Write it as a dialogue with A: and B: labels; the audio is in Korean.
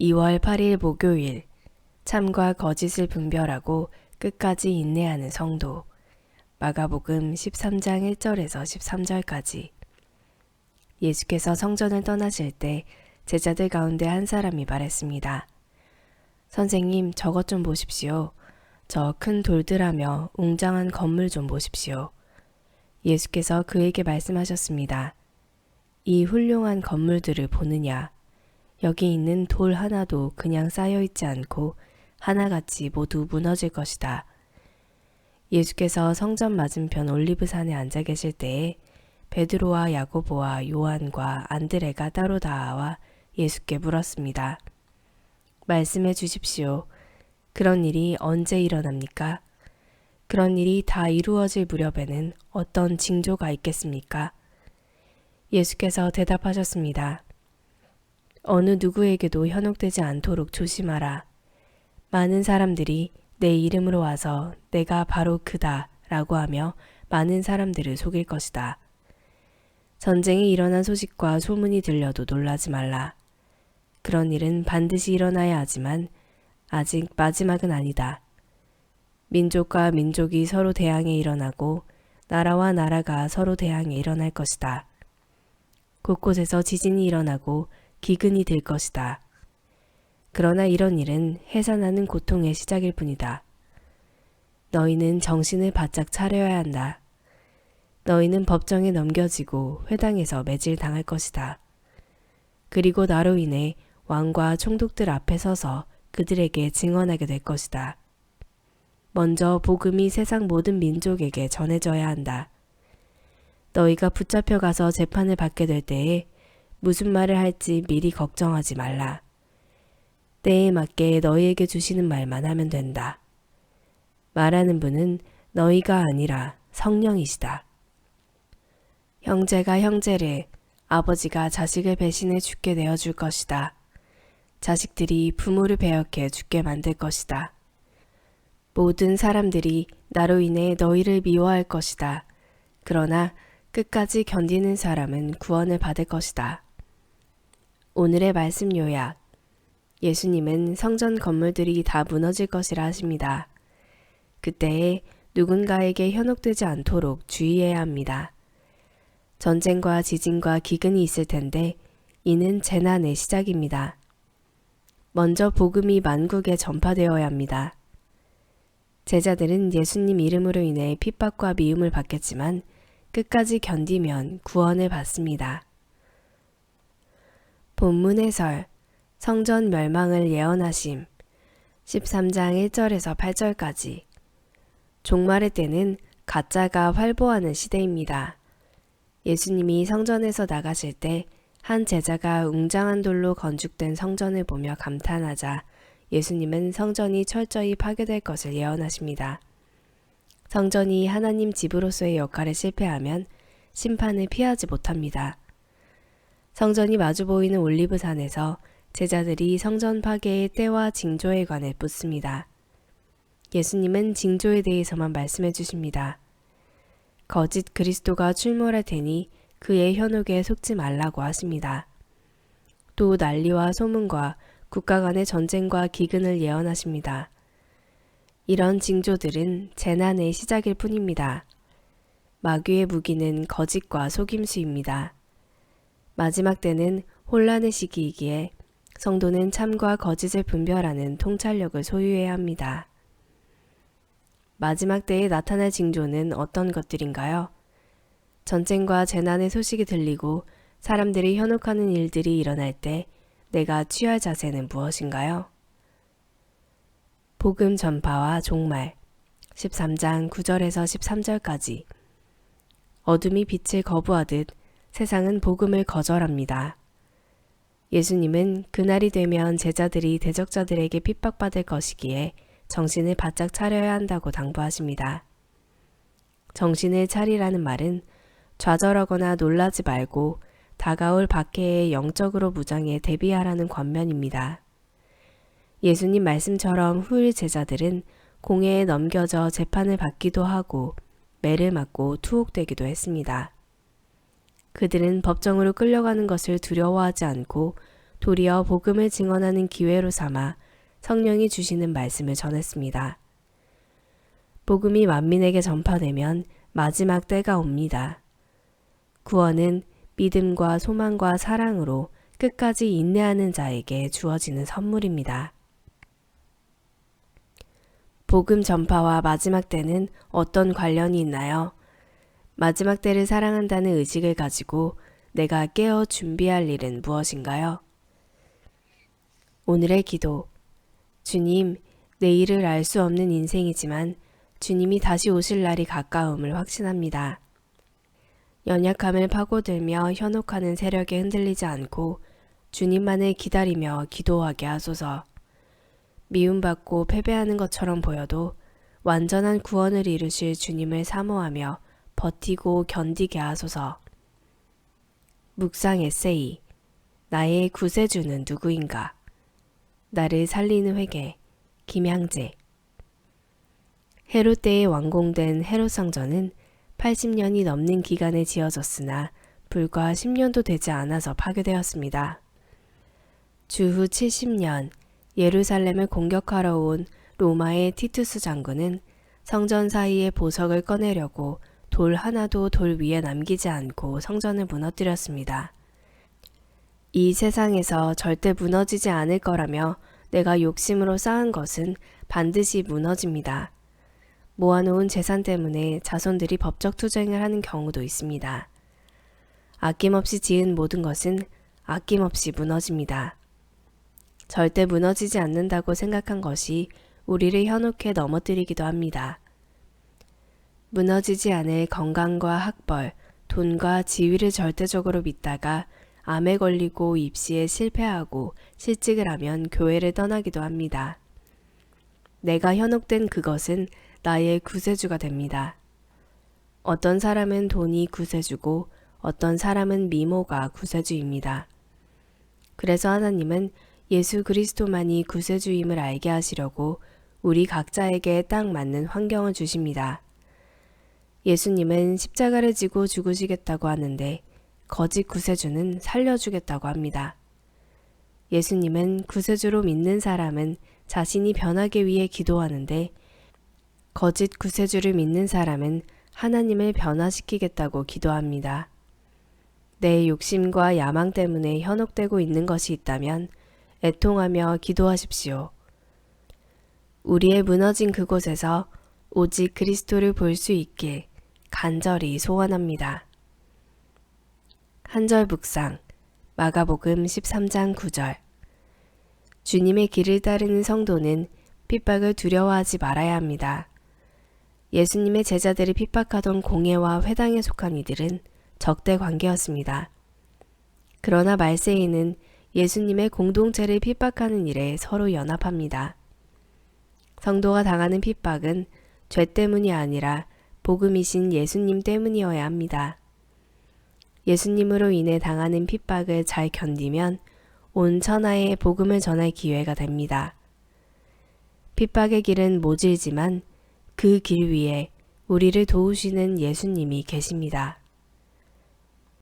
A: 2월 8일 목요일, 참과 거짓을 분별하고 끝까지 인내하는 성도. 마가복음 13장 1절에서 13절까지. 예수께서 성전을 떠나실 때 제자들 가운데 한 사람이 말했습니다. 선생님, 저것 좀 보십시오. 저 큰 돌들하며 웅장한 건물 좀 보십시오. 예수께서 그에게 말씀하셨습니다. 이 훌륭한 건물들을 보느냐? 여기 있는 돌 하나도 그냥 쌓여있지 않고 하나같이 모두 무너질 것이다. 예수께서 성전 맞은편 올리브산에 앉아 계실 때에 베드로와 야고보와 요한과 안드레가 따로 나와 예수께 물었습니다. 말씀해 주십시오. 그런 일이 언제 일어납니까? 그런 일이 다 이루어질 무렵에는 어떤 징조가 있겠습니까? 예수께서 대답하셨습니다. 어느 누구에게도 현혹되지 않도록 조심하라. 많은 사람들이 내 이름으로 와서 내가 바로 그다 라고 하며 많은 사람들을 속일 것이다. 전쟁이 일어난 소식과 소문이 들려도 놀라지 말라. 그런 일은 반드시 일어나야 하지만 아직 마지막은 아니다. 민족과 민족이 서로 대항해 일어나고 나라와 나라가 서로 대항해 일어날 것이다. 곳곳에서 지진이 일어나고 기근이 들 것이다. 그러나 이런 일은 해산하는 고통의 시작일 뿐이다. 너희는 정신을 바짝 차려야 한다. 너희는 법정에 넘겨지고 회당에서 매질당할 것이다. 그리고 나로 인해 왕과 총독들 앞에 서서 그들에게 증언하게 될 것이다. 먼저 복음이 세상 모든 민족에게 전해져야 한다. 너희가 붙잡혀가서 재판을 받게 될 때에 무슨 말을 할지 미리 걱정하지 말라. 때에 맞게 너희에게 주시는 말만 하면 된다. 말하는 분은 너희가 아니라 성령이시다. 형제가 형제를, 아버지가 자식을 배신해 죽게 내어줄 것이다. 자식들이 부모를 배역해 죽게 만들 것이다. 모든 사람들이 나로 인해 너희를 미워할 것이다. 그러나 끝까지 견디는 사람은 구원을 받을 것이다. 오늘의 말씀 요약. 예수님은 성전 건물들이 다 무너질 것이라 하십니다. 그때에 누군가에게 현혹되지 않도록 주의해야 합니다. 전쟁과 지진과 기근이 있을 텐데 이는 재난의 시작입니다. 먼저 복음이 만국에 전파되어야 합니다. 제자들은 예수님 이름으로 인해 핍박과 미움을 받겠지만 끝까지 견디면 구원을 받습니다. 본문 해설, 성전 멸망을 예언하심, 13장 1절에서 8절까지. 종말의 때는 가짜가 활보하는 시대입니다. 예수님이 성전에서 나가실 때 한 제자가 웅장한 돌로 건축된 성전을 보며 감탄하자 예수님은 성전이 철저히 파괴될 것을 예언하십니다. 성전이 하나님 집으로서의 역할에 실패하면 심판을 피하지 못합니다. 성전이 마주 보이는 올리브산에서 제자들이 성전 파괴의 때와 징조에 관해 묻습니다. 예수님은 징조에 대해서만 말씀해 주십니다. 거짓 그리스도가 출몰할 테니 그의 현혹에 속지 말라고 하십니다. 또 난리와 소문과 국가 간의 전쟁과 기근을 예언하십니다. 이런 징조들은 재난의 시작일 뿐입니다. 마귀의 무기는 거짓과 속임수입니다. 마지막 때는 혼란의 시기이기에 성도는 참과 거짓을 분별하는 통찰력을 소유해야 합니다. 마지막 때에 나타날 징조는 어떤 것들인가요? 전쟁과 재난의 소식이 들리고 사람들이 현혹하는 일들이 일어날 때 내가 취할 자세는 무엇인가요? 복음 전파와 종말 13장 9절에서 13절까지. 어둠이 빛을 거부하듯 세상은 복음을 거절합니다. 예수님은 그날이 되면 제자들이 대적자들에게 핍박받을 것이기에 정신을 바짝 차려야 한다고 당부하십니다. 정신을 차리라는 말은 좌절하거나 놀라지 말고 다가올 박해에 영적으로 무장해 대비하라는 권면입니다. 예수님 말씀처럼 후일 제자들은 공회에 넘겨져 재판을 받기도 하고 매를 맞고 투옥되기도 했습니다. 그들은 법정으로 끌려가는 것을 두려워하지 않고 도리어 복음을 증언하는 기회로 삼아 성령이 주시는 말씀을 전했습니다. 복음이 만민에게 전파되면 마지막 때가 옵니다. 구원은 믿음과 소망과 사랑으로 끝까지 인내하는 자에게 주어지는 선물입니다. 복음 전파와 마지막 때는 어떤 관련이 있나요? 마지막 때를 사랑한다는 의식을 가지고 내가 깨어 준비할 일은 무엇인가요? 오늘의 기도. 주님, 내일을 알 수 없는 인생이지만 주님이 다시 오실 날이 가까움을 확신합니다. 연약함을 파고들며 현혹하는 세력에 흔들리지 않고 주님만을 기다리며 기도하게 하소서. 미움받고 패배하는 것처럼 보여도 완전한 구원을 이루실 주님을 사모하며 버티고 견디게 하소서. 묵상 에세이. 나의 구세주는 누구인가? 나를 살리는 회개. 김향재. 헤롯 때에 완공된 헤롯 성전은 80년이 넘는 기간에 지어졌으나 불과 10년도 되지 않아서 파괴되었습니다. 주후 70년 예루살렘을 공격하러 온 로마의 티투스 장군은 성전 사이에 보석을 꺼내려고 돌 하나도 돌 위에 남기지 않고 성전을 무너뜨렸습니다. 이 세상에서 절대 무너지지 않을 거라며 내가 욕심으로 쌓은 것은 반드시 무너집니다. 모아놓은 재산 때문에 자손들이 법적 투쟁을 하는 경우도 있습니다. 아낌없이 지은 모든 것은 아낌없이 무너집니다. 절대 무너지지 않는다고 생각한 것이 우리를 현혹해 넘어뜨리기도 합니다. 무너지지 않을 건강과 학벌, 돈과 지위를 절대적으로 믿다가 암에 걸리고 입시에 실패하고 실직을 하면 교회를 떠나기도 합니다. 내가 현혹된 그것은 나의 구세주가 됩니다. 어떤 사람은 돈이 구세주고 어떤 사람은 미모가 구세주입니다. 그래서 하나님은 예수 그리스도만이 구세주임을 알게 하시려고 우리 각자에게 딱 맞는 환경을 주십니다. 예수님은 십자가를 지고 죽으시겠다고 하는데 거짓 구세주는 살려주겠다고 합니다. 예수님은 구세주로 믿는 사람은 자신이 변하기 위해 기도하는데 거짓 구세주를 믿는 사람은 하나님을 변화시키겠다고 기도합니다. 내 욕심과 야망 때문에 현혹되고 있는 것이 있다면 애통하며 기도하십시오. 우리의 무너진 그곳에서 오직 그리스도를 볼 수 있길 간절히 소원합니다. 한절 묵상. 마가복음 13장 9절. 주님의 길을 따르는 성도는 핍박을 두려워하지 말아야 합니다. 예수님의 제자들이 핍박하던 공회와 회당에 속한 이들은 적대 관계였습니다. 그러나 말세이는 예수님의 공동체를 핍박하는 일에 서로 연합합니다. 성도가 당하는 핍박은 죄 때문이 아니라 복음이신 예수님 때문이어야 합니다. 예수님으로 인해 당하는 핍박을 잘 견디면 온 천하에 복음을 전할 기회가 됩니다. 핍박의 길은 모질지만 그 길 위에 우리를 도우시는 예수님이 계십니다.